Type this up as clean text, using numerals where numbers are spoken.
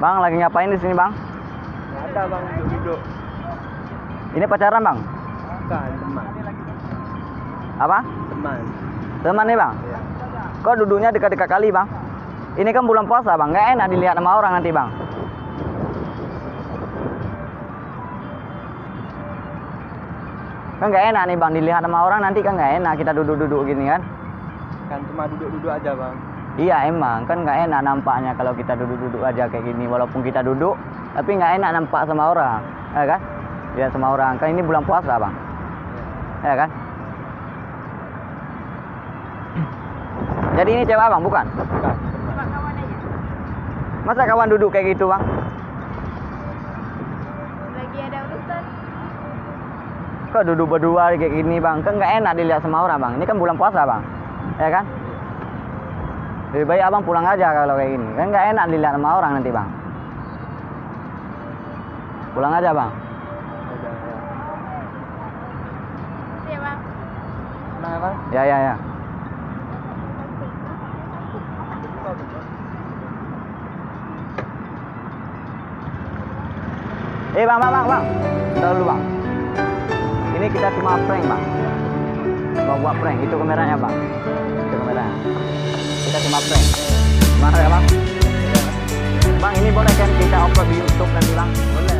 Bang, lagi ngapain di sini, Bang? Nggak ada bang, duduk-duduk. Ini pacaran, Bang? Bukan, teman. Apa? Teman. Teman nih, Bang? Ya. Kok duduknya dekat-dekat kali, Bang? Ini kan bulan puasa, Bang. Nggak enak dilihat sama orang nanti, Bang. Kan nggak enak nih, Bang, dilihat sama orang nanti kan nggak enak kita duduk-duduk gini kan. Kan cuma duduk-duduk aja bang. Iya emang, kan nggak enak nampaknya kalau kita duduk-duduk aja kayak gini. Walaupun kita duduk, tapi nggak enak nampak sama orang, ya kan? Ya sama orang, kan ini bulan puasa, Bang. Ya kan? Jadi ini cewek Abang, bukan? Bukan. Masa kawan duduk kayak gitu, Bang? Lagi ada urusan. Kok duduk berdua kayak gini, Bang? Kan nggak enak dilihat sama orang, Bang. Ini kan bulan puasa, Bang. Ya kan? Lebih baik Abang pulang aja kalau kayak gini. Kan nggak enak dilihat sama orang nanti, Bang. Pulang aja, Bang. Udah, ya. Iya bang. Nah bang. Ya, ya, ya. Bang. Bentar dulu, Bang. Ini kita cuma prank, Bang. Mau buat prank. Itu kameranya, Bang. Itu kameranya. Kita cuma prank. Gimana ya, Bang? Bang, ini boleh kan kita upload di YouTube nanti, Bang? Boleh.